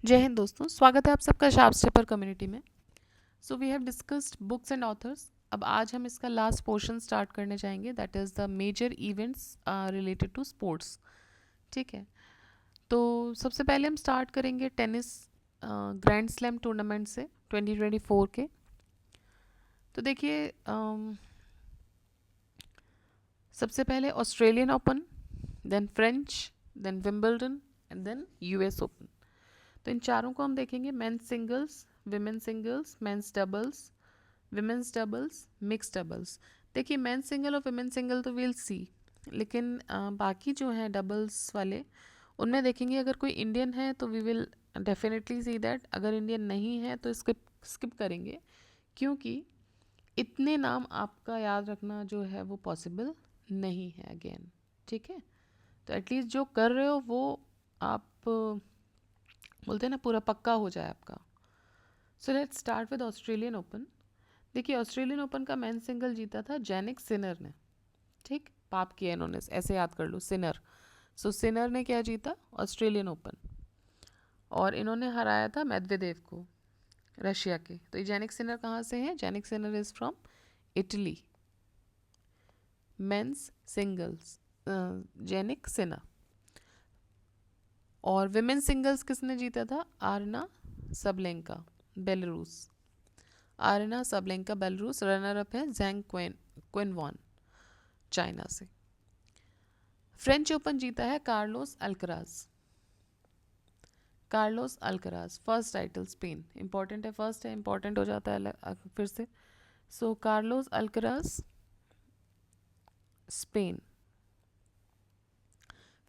जय हिंद दोस्तों, स्वागत है आप सबका शार्प स्टेपर कम्युनिटी में। So we have discussed books and authors. अब आज हम इसका लास्ट पोर्शन स्टार्ट करने जाएंगे, that is the major events related to sports. ठीक है, तो सबसे पहले हम स्टार्ट करेंगे टेनिस ग्रैंड स्लैम टूर्नामेंट से 2024 के। तो देखिए, सबसे पहले Australian open, then French, then Wimbledon and then US open. तो इन चारों को हम देखेंगे, men's singles, women singles, men's doubles, women's doubles, mix doubles. देखिए, मेंस सिंगल और विमेन सिंगल तो विल सी, लेकिन बाकी जो हैं डबल्स वाले, उनमें देखेंगे अगर कोई इंडियन है तो we will definitely see that, अगर इंडियन नहीं है तो स्किप स्किप करेंगे, क्योंकि इतने नाम आपका याद रखना जो है वो पॉसिबल नहीं है अगेन। ठीक है, तो एटलीस्ट जो कर रहे हो वो आप बोलते हैं ना, पूरा पक्का हो जाए आपका। So let's start with Australian open. देखिए, ऑस्ट्रेलियन ओपन का मेन सिंगल जीता था जेनिक सिनर ने। ठीक, पाप किया इन्होंने, ऐसे याद कर लो, सिनर। सो सिनर ने क्या जीता? Australian open. और इन्होंने हराया था मेदवेदेव को, रशिया के। तो ये जेनिक सिनर कहाँ से हैं? Jannik Sinner is from Italy. Men's singles Jannik Sinner. और विमेन सिंगल्स किसने जीता था? Aryna Sabalenka, Belarus. Aryna Sabalenka Belarus. Runner up है जैंग क्विनवॉन, चाइना से। फ्रेंच ओपन जीता है Carlos Alcaraz. Carlos Alcaraz, first title Spain. Important है, first है, इंपॉर्टेंट हो जाता है फिर से। So Carlos Alcaraz, Spain,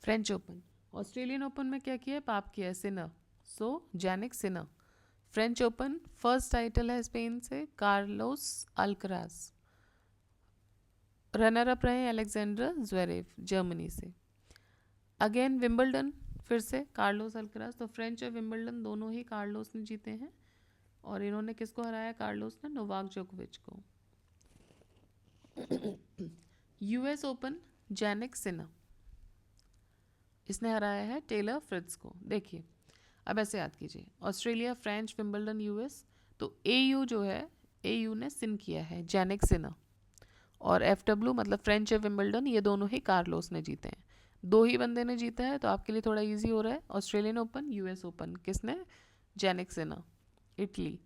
French Open. Australian Open में क्या किया है? पाप किया है, सिनर। सो Jannik Sinner. French open first title है स्पेन से, कार्लोस अल्कराज। रनर अप रहे अलेक्जेंडर ज्वेरेव, जर्मनी से। अगेन विंबलडन, फिर से कार्लोस अल्कराज। तो फ्रेंच और विंबलडन दोनों ही कार्लोस ने जीते हैं। और इन्होंने किसको हराया? कार्लोस ने नोवाक जोकोविच को। यूएस ओपन, जैनिक सिनर, इसने हराया है टेलर फ्रिट्ज को। देखिए, अब ऐसे याद कीजिए, ऑस्ट्रेलिया, फ्रेंच, विंबलडन, यूएस। तो एयू जो है, एयू ने सिन किया है जैनिक सिनर। और एफ डब्ल्यू मतलब फ्रेंच और विंबलडन, ये दोनों ही कार्लोस ने जीते हैं। दो ही बंदे ने जीता है, तो आपके लिए थोड़ा इजी हो रहा है। ऑस्ट्रेलियन ओपन, यूएस ओपन किसने? Jannik Sinner, Italy.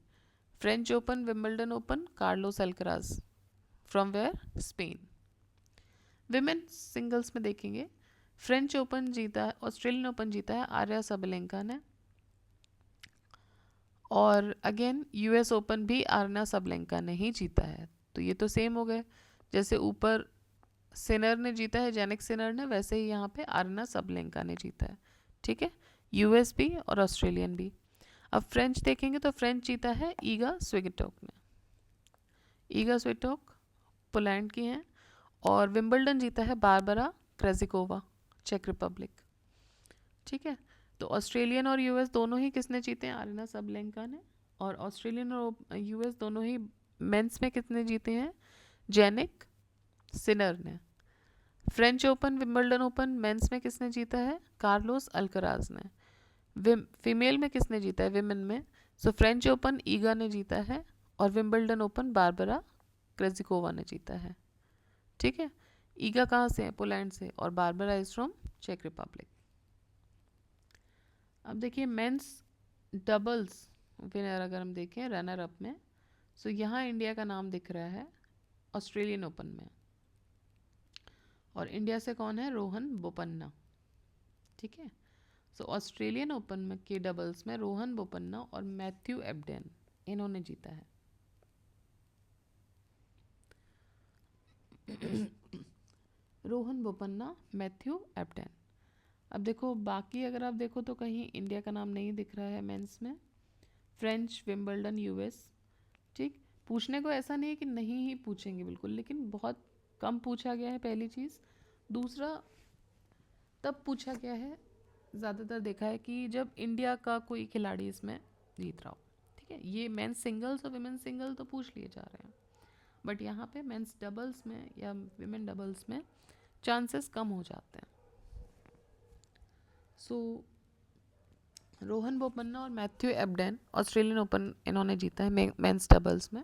French open, Wimbledon open, Carlos Alcaraz, from where? Spain. Women singles में देखेंगे, फ्रेंच ओपन जीता है, ऑस्ट्रेलियन ओपन जीता है आर्या सबलेंका ने। और अगेन यूएस ओपन भी आर्ना सबलेंका ने ही जीता है। तो ये तो सेम हो गए, जैसे ऊपर सिनर ने जीता है, जेनिक सिनर ने, वैसे ही यहाँ पे आर्ना सबलेंका ने जीता है। ठीक है, यूएस भी और ऑस्ट्रेलियन भी। अब फ्रेंच देखेंगे तो फ्रेंच जीता है ईगा स्विगेटोक ने। ईगा स्विगेटोक पोलैंड की हैं। और विंबलडन जीता है बारबरा क्रेजिकोवा, चेक रिपब्लिक। ठीक है, तो ऑस्ट्रेलियन और यूएस दोनों ही किसने जीते हैं? आरिना सबलेंका ने। और ऑस्ट्रेलियन और यूएस दोनों ही मेंस में कितने जीते हैं? जेनिक सिनर ने। French open, Wimbledon open men's में किसने जीता है? कार्लोस अल्कराज ने। फीमेल में किसने जीता है? विमेन में। सो फ्रेंच ओपन ईगा ने जीता है, और विंबलडन ओपन बारबरा क्रेजिकोवा ने जीता है। ठीक है, ईगा कहाँ से है? पोलैंड से। और बारबरा इज फ्रॉम चेक रिपब्लिक। अब देखिए, मेंस डबल्स विनर अगर हम देखें रनर अप में, सो यहाँ इंडिया का नाम दिख रहा है ऑस्ट्रेलियन ओपन में। और इंडिया से कौन है? रोहन बोपन्ना। ठीक है, सो ऑस्ट्रेलियन ओपन में के डबल्स में रोहन बोपन्ना और मैथ्यू एब्डेन, इन्होंने जीता है। Rohan Bopanna, Matthew Ebden. अब देखो, बाकी अगर आप देखो तो कहीं इंडिया का नाम नहीं दिख रहा है मेंस में। French, Wimbledon, US. ठीक, पूछने को ऐसा नहीं है कि नहीं ही पूछेंगे बिल्कुल, लेकिन बहुत कम पूछा गया है, पहली चीज़। दूसरा, तब पूछा गया है, ज़्यादातर देखा है कि जब इंडिया का कोई खिलाड़ी इसमें जीत रहा हो। ठीक है, ये मेंस सिंगल्स और विमेन सिंगल तो पूछ लिए जा रहे हैं, बट यहाँ पे मेंस डबल्स में या विमेन डबल्स में चांसेस कम हो जाते हैं। सो रोहन बोपन्ना और मैथ्यू एबडेन ऑस्ट्रेलियन ओपन इन्होंने जीता है मेंस डबल्स में।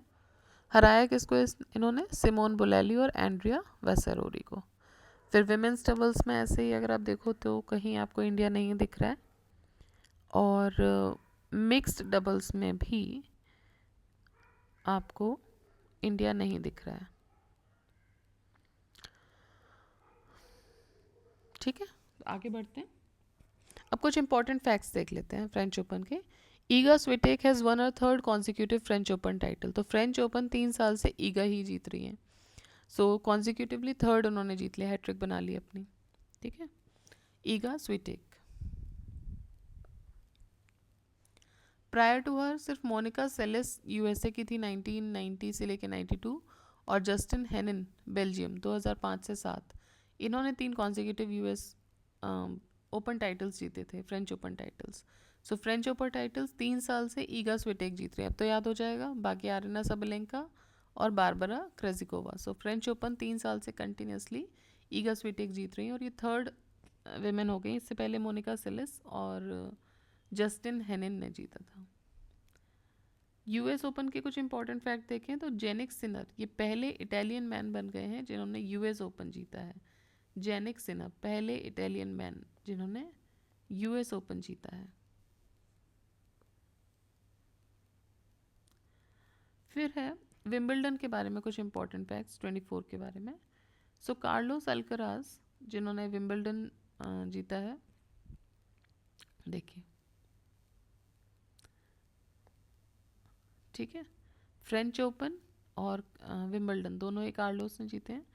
हराया किसको इन्होंने? सिमोन बोलेली और एंड्रिया वेसेरोरी को। फिर विमेंस डबल्स में ऐसे ही अगर आप देखो तो कहीं आपको इंडिया नहीं दिख रहा है, और मिक्स्ड डबल्स में भी आपको इंडिया नहीं दिख रहा है। ठीक है, आगे बढ़ते हैं। अब कुछ इंपॉर्टेंट फैक्ट्स देख लेते हैं फ्रेंच ओपन के। ईगा Swiatek has one a third consecutive French open title. तो फ्रेंच ओपन 3 साल से ईगा ही जीत रही हैं। सो कॉन्जिक्यूटिवली थर्ड उन्होंने जीत लिया, हैट्रिक बना ली अपनी। ठीक है, Iga Swiatek. Prior to her सिर्फ मोनिका सेलेस यूएसए की थी 1990 से लेकर 92, और जस्टिन हेनिन बेल्जियम 2005 से 7। इन्होंने 3 कॉन्जिक्यूटिव यूएस ओपन टाइटल्स जीते थे, फ्रेंच ओपन टाइटल्स। सो फ्रेंच ओपन टाइटल्स 3 साल से ईगा स्विटेक जीत रही है। अब तो याद हो जाएगा, बाकी आरिना सबलेंका और बारबरा क्रेजिकोवा। सो फ्रेंच ओपन 3 साल से कंटिन्यूसली ईगा स्विटेक जीत रही हैं, और ये थर्ड विमेन हो गई। इससे पहले मोनिका सेलेस और जस्टिन हेनिन ने जीता था। यूएस ओपन के कुछ इंपॉर्टेंट फैक्ट देखें तो जेनिक सिनर ये पहले इटालियन मैन बन गए हैं जिन्होंने यूएस ओपन जीता है। जेनिक सिनर पहले इटालियन मैन जिन्होंने यूएस ओपन जीता है। फिर है विंबलडन के बारे में कुछ इंपॉर्टेंट फैक्ट्स 24 के बारे में। सो कार्लोस अल्कराज जिन्होंने विंबलडन जीता है, देखिए, ठीक है, फ्रेंच ओपन और विंबलडन दोनों ही कार्लोस ने जीते हैं।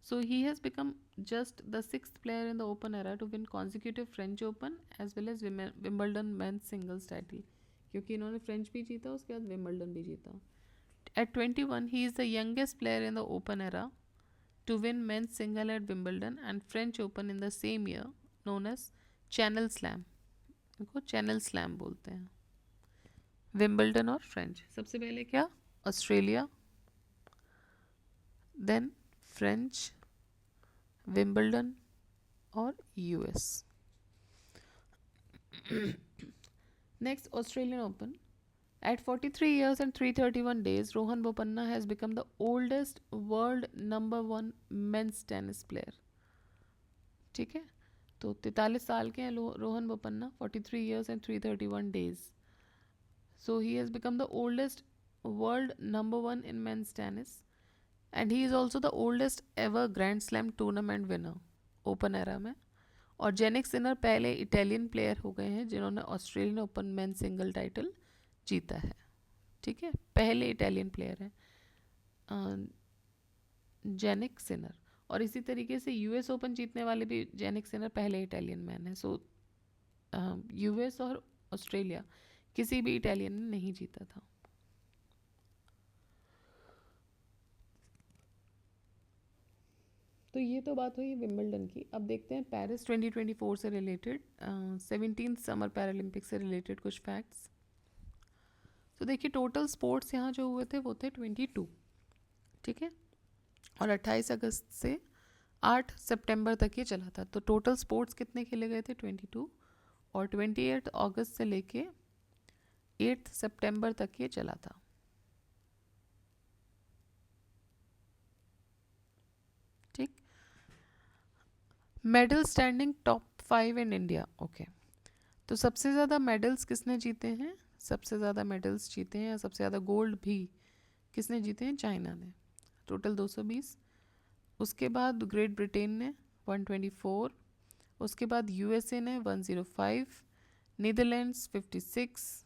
So he has become just the 6th player in the open era to win consecutive French Open as well as Wimbledon men's singles title, क्योंकि इन्होंने फ्रेंच भी जीता, उसके बाद विंबलडन भी जीता। At 21, he is the youngest player in the Open era to win men's single at Wimbledon and French Open in the same year, known as Channel Slam. इनको channel slam बोलते हैं। Wimbledon और French, सबसे पहले क्या? Australia, then French, Wimbledon और US. Next Australian open. At 43 years and 331 days, Rohan Bopanna has become the oldest world number 1 men's tennis player. ठीक है, तो 43 साल के हैं Rohan Bopanna, 43 years and 331 days. So he has become the oldest world number 1 in men's tennis, and he is also the oldest ever Grand Slam tournament winner open era में। और Jannik Sinner पहले Italian player हो गए हैं जिन्होंने Australian open men single title जीता है। ठीक है, पहले इटालियन प्लेयर हैं जेनिक सिनर। और इसी तरीके से यूएस ओपन जीतने वाले भी जेनिक सिनर पहले इटालियन मैन है। सो यूएस और ऑस्ट्रेलिया किसी भी इटालियन ने नहीं जीता था। तो ये तो बात हुई विंबलडन की। अब देखते हैं पेरिस 2024 से रिलेटेड 17th समर पैरालंपिक से रिलेटेड कुछ फैक्ट्स। तो देखिए, टोटल स्पोर्ट्स यहाँ जो हुए थे वो थे 22, ठीक है, और 28 अगस्त से 8 सितंबर तक ये चला था। तो टोटल स्पोर्ट्स कितने खेले गए थे? 22, और 28 अगस्त से लेके 8 सितंबर तक ये चला था। ठीक, medal standing top 5 in India. Okay, तो सबसे ज़्यादा मेडल्स किसने जीते हैं? सबसे ज़्यादा मेडल्स जीते हैं या सबसे ज़्यादा गोल्ड भी किसने जीते हैं? चाइना ने, टोटल 220। उसके बाद ग्रेट ब्रिटेन ने 124, उसके बाद यूएसए ने 105, नीदरलैंड्स 56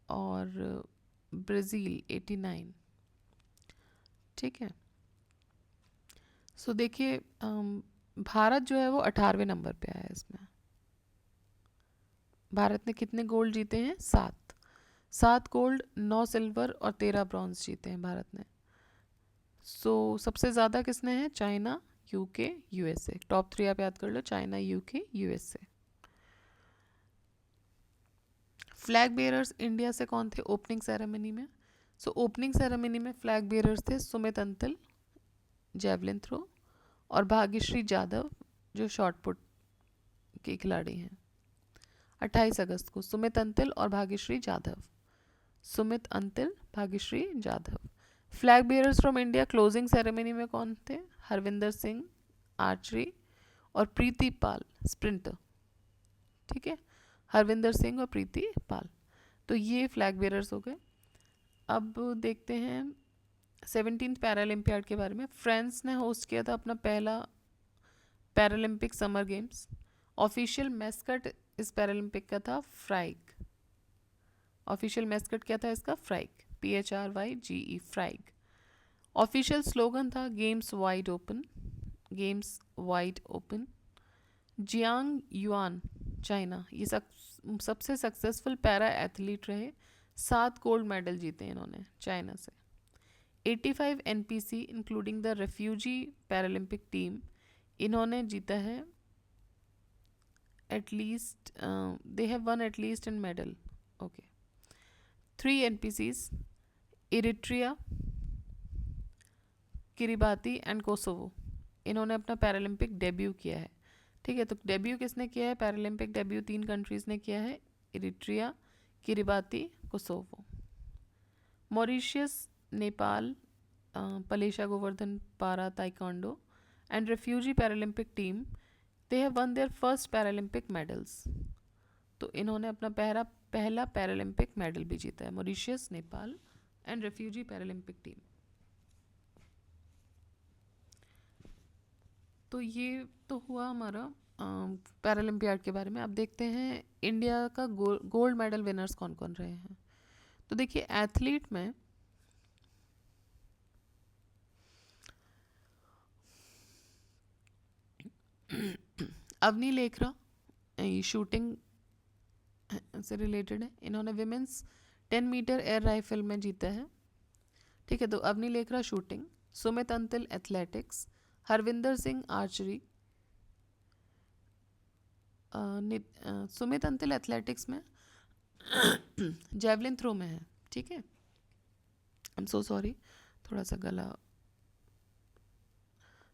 और ब्राज़ील 89। ठीक है, सो देखिए भारत जो है वो 18वें नंबर पे आया है इसमें। भारत ने कितने गोल्ड जीते हैं? 7 गोल्ड, 9 सिल्वर और 13 ब्रॉन्ज जीते हैं भारत ने। सो सबसे ज़्यादा किसने है? China, UK, USA. टॉप 3 आप याद कर लो, China, UK, USA. Flag bearers India से कौन थे ओपनिंग सेरेमनी में? सो ओपनिंग सेरेमनी में फ्लैग बेयरर्स थे सुमित अंतल जेवलिन थ्रो और भाग्यश्री जाधव जो शॉर्ट पुट के खिलाड़ी हैं। 28 अगस्त को सुमित अंतिल और Bhagyashree Jadhav. Sumit Antil, Bhagyashree Jadhav. Flag bearers from India closing ceremony में कौन थे? हरविंदर सिंह आर्चरी और प्रीति पाल स्प्रिंटर। ठीक है, हरविंदर सिंह और प्रीति पाल। तो ये फ्लैग बियरर्स हो गए। अब देखते हैं 17th पैरालंपियाड के बारे में। फ्रांस ने होस्ट किया था अपना पहला Paralympic summer games. Official mascot इस पैरालंपिक का था फ्राइग। ऑफिशियल मैस्कट क्या था इसका? फ्राइग, PHRYGE, फ्राइग। ऑफिशियल स्लोगन था games wide open, games wide open. Jiang yuan, China, ये सबसे सक्सेसफुल पैरा एथलीट रहे। 7 गोल्ड मेडल जीते इन्होंने चाइना से। 85 NPC including the refugee Paralympic team, इन्होंने जीता है at least, they have one at least in medal. Okay, 3 NPCs, Eritrea, Kiribati and Kosovo, इन्होंने अपना पैरालंपिक डेब्यू किया है। ठीक है, तो डेब्यू किसने किया है? पैरालंपिक डेब्यू 3 कंट्रीज़ ने किया है, Eritrea, Kiribati, Kosovo. Mauritius, Nepal, Palesha Goverdhan para taekwondo and refugee Paralympic team, they have won their first Paralympic medals. तो इन्होंने अपना पहला पैरालंपिक मेडल भी जीता है, Mauritius, Nepal and refugee Paralympic team. तो ये तो हुआ हमारा पैरालंपियाड के बारे में। अब देखते हैं इंडिया का गोल्ड मेडल विनर्स कौन कौन रहे हैं। तो देखिए एथलीट में अवनी लेखरा, ये शूटिंग से रिलेटेड है। इन्होंने विमेंस 10 मीटर एयर राइफल में जीता है। ठीक है, तो Avani Lekhara shooting, Sumit Antil athletics, Harvinder Singh archery. Sumit Antil athletics में जेवलिन थ्रो में है। ठीक है, आई एम सो सॉरी, थोड़ा सा गला।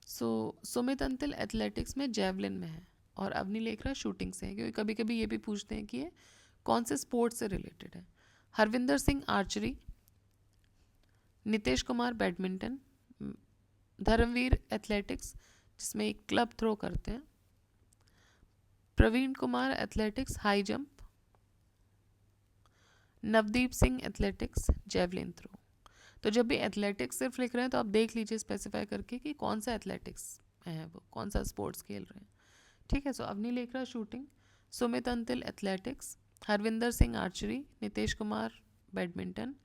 सुमित अंतिल एथलेटिक्स में जेवलिन में है और अवनी लेखरा शूटिंग से है, क्योंकि कभी कभी ये भी पूछते हैं कि ये कौन से स्पोर्ट्स से रिलेटेड है। Harvinder Singh archery, Nitesh Kumar badminton, Dharmveer athletics जिसमें एक क्लब थ्रो करते हैं, Praveen Kumar athletics high jump, Navdeep Singh athletics javelin throw. तो जब भी एथलेटिक्स सिर्फ लिख रहे हैं तो आप देख लीजिए स्पेसिफाई करके कि कौन सा एथलेटिक्स में है, वो कौन सा स्पोर्ट्स खेल रहे हैं। ठीक है, so Avani Lekhara shooting, Sumit Antil athletics, Harvinder Singh archery, Nitesh Kumar badminton,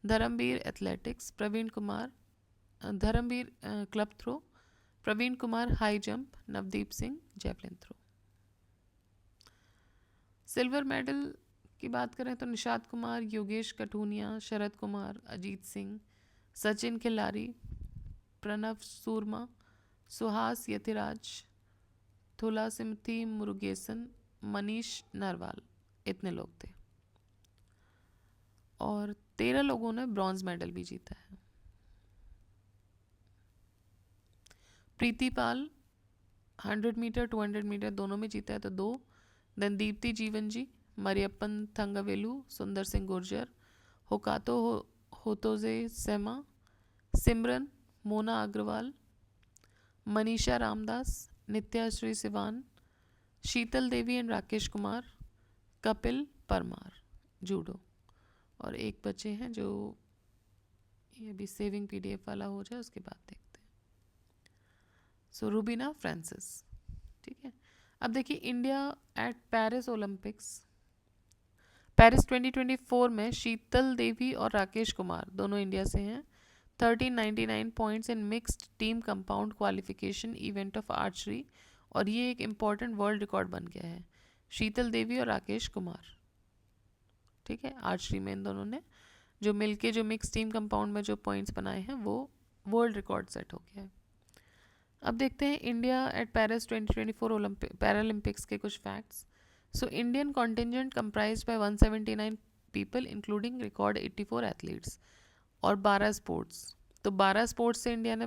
Dharmveer athletics, Praveen Kumar Dharambir club throw, Praveen Kumar high jump, Navdeep Singh javelin throw. Silver medal की बात करें तो निशात कुमार, योगेश कटूनिया, शरद कुमार, अजीत सिंह, सचिन खिलारी, प्रणव सूरमा, सुहास यतिराज, थुलासिमथी मुरुगेसन, मनीष नरवाल, इतने लोग थे। और 13 लोगों ने ब्रॉन्ज मेडल भी जीता है। प्रीति पाल 100 मीटर 200 मीटर दोनों में जीता है तो 2। देन दीप्ति जीवन जी, मरियप्पन थंगवेलू, सुंदर सिंह गुर्जर, होकातो होतोजे सेमा, सिमरन, मोना अग्रवाल, मनीषा रामदास, नित्याश्री सिवान, शीतल देवी एंड राकेश कुमार, कपिल परमार जूडो। और एक बच्चे हैं जो ये भी सेविंग PDF वाला हो जाए उसके बाद देखते हैं। सो रूबीना फ्रांसिस। ठीक है, अब देखिए India at Paris Olympics. Paris 2024 में शीतल देवी और राकेश कुमार दोनों इंडिया से हैं। 1399 points in mixed team compound qualification event of archery, और ये एक इम्पॉर्टेंट वर्ल्ड रिकॉर्ड बन गया है। शीतल देवी और राकेश कुमार, ठीक है, आर्चरी में इन दोनों ने जो मिलके जो मिक्स टीम कंपाउंड में जो पॉइंट्स बनाए हैं वो वर्ल्ड रिकॉर्ड सेट हो गया है। अब देखते हैं इंडिया एट पेरिस 2024 पैरालंपिक्स के कुछ facts. So Indian contingent comprised by 179 people including record 84 athletes और 12 स्पोर्ट्स। तो 12 स्पोर्ट्स से इंडिया ने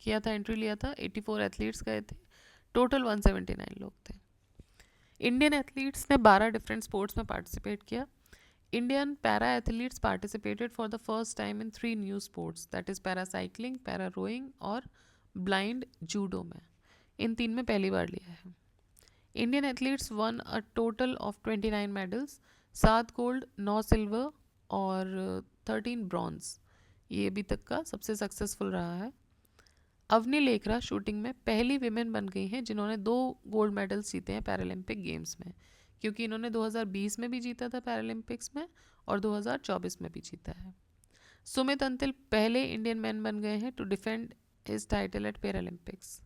किया था, एंट्री लिया था, 84 एथलीट्स गए थे, टोटल 179 लोग थे। इंडियन एथलीट्स ने 12 डिफरेंट स्पोर्ट्स में पार्टिसिपेट किया. Indian para athletes participated for the first time in 3 new sports, that is para cycling, para rowing और ब्लाइंड जूडो में. इन 3 में पहली बार लिया है. Indian athletes won a total of 29 medals, 7 gold, 9 silver और 13 ब्रॉन्ज. ये अभी तक का सबसे सक्सेसफुल रहा है. अवनी लेखरा शूटिंग में पहली विमेन बन गई हैं जिन्होंने 2 गोल्ड मेडल्स जीते हैं पैरालंपिक गेम्स में, क्योंकि इन्होंने 2020 में भी जीता था पैरालंपिक्स में और 2024 में भी जीता है. सुमित अंतिल पहले इंडियन मैन बन गए हैं to defend his title at Paralympics.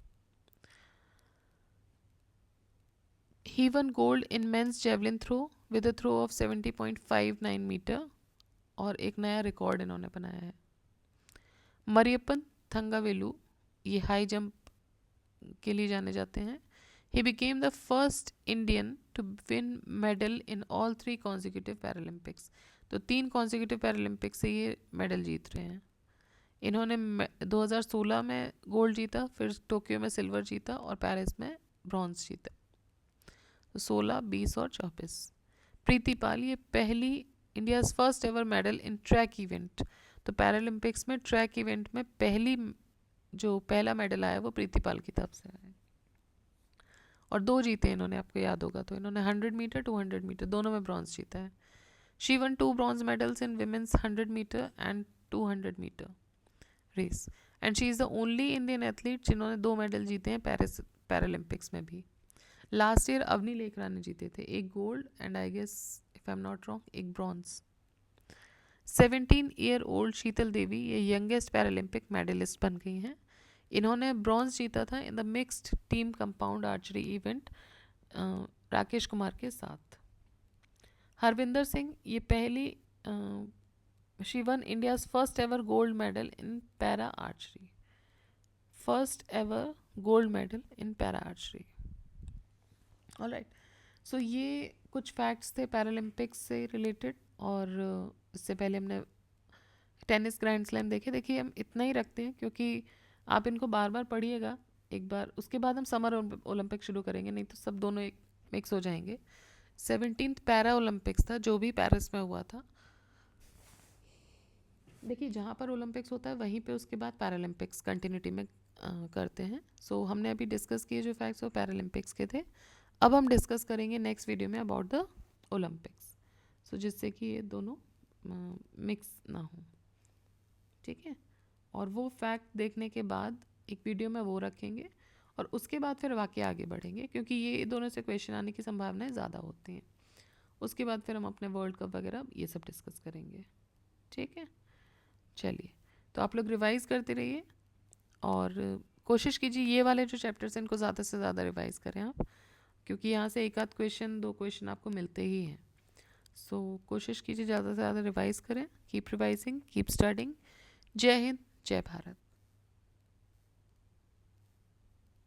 He won gold in men's javelin throw with a throw of 70.59 metre और एक नया रिकॉर्ड इन्होंने बनाया है. मरियप्पन थंगावेलु ये हाई जंप के लिए जाने जाते हैं. He became the first Indian to win medal in all 3 consecutive Paralympics. तो 3 consecutive Paralympics से ये मेडल जीत रहे हैं. इन्होंने 2016 में गोल्ड जीता, फिर टोक्यो में सिल्वर जीता और पेरिस में ब्रॉन्ज जीता. 16, 20 और 24. प्रीति पाल ये पहली India first ever medal in track event. तो पैरालंपिक्स में ट्रैक इवेंट में पहला मेडल आया वो प्रीति पाल की तरफ से आया और 2 जीते इन्होंने, आपको याद होगा. तो इन्होंने 100 मीटर 200 मीटर दोनों में ब्रॉन्ज जीता है. She won 2 bronze medals in women's 100 metre and 200 metre race and she is the only Indian athlete जिन्होंने 2 मेडल जीते हैं पेरिस पैरालंपिक्स में भी. लास्ट ईयर अवनी लेखरा ने जीते थे, 1 gold and I guess if I am not wrong 1 bronze. 17-year-old Sheetal Devi ये youngest Paralympic medallist बन गई हैं. इन्होंने ब्रॉन्ज जीता था in the mixed team compound archery event Rakesh Kumar के साथ. हरविंदर सिंह ये पहली she won India's first ever gold medal in para archery. First ever gold medal in para archery. Alright, so ये कुछ फैक्ट्स थे पैरालंपिक्स से रिलेटेड. और इससे पहले हमने टेनिस ग्रैंड स्लैम देखे. देखिए हम इतना ही रखते हैं क्योंकि आप इनको बार बार पढ़िएगा एक बार, उसके बाद हम समर ओलंपिक शुरू करेंगे, नहीं तो सब दोनों एक मिक्स हो जाएंगे. 17th पैरा ओलंपिक्स था जो भी पेरिस में हुआ था. देखिए जहाँ पर ओलंपिक्स होता है वहीं पे उसके बाद पैरालंपिक्स कंटिन्यूटी में करते हैं. सो हमने अभी डिस्कस किए जो फैक्ट्स वो पैरालंपिक्स के थे. अब हम डिस्कस करेंगे नेक्स्ट वीडियो में अबाउट द ओलंपिक्स, सो जिससे कि ये दोनों मिक्स ना हो. ठीक है, और वो फैक्ट देखने के बाद एक वीडियो में वो रखेंगे और उसके बाद फिर वाकई आगे बढ़ेंगे क्योंकि ये दोनों से क्वेश्चन आने की संभावनाएं ज़्यादा होती हैं. उसके बाद फिर हम अपने वर्ल्ड कप वगैरह ये सब डिस्कस करेंगे. ठीक है, चलिए तो आप लोग रिवाइज़ करते रहिए और कोशिश कीजिए ये वाले जो चैप्टर्स हैं इनको ज़्यादा से ज़्यादा रिवाइज़ करें आप, क्योंकि यहाँ से 1 आध क्वेश्चन 2 क्वेश्चन आपको मिलते ही हैं. सो कोशिश कीजिए ज़्यादा से ज़्यादा रिवाइज़ करें. Keep revising, keep studying. जय हिंद, जय भारत.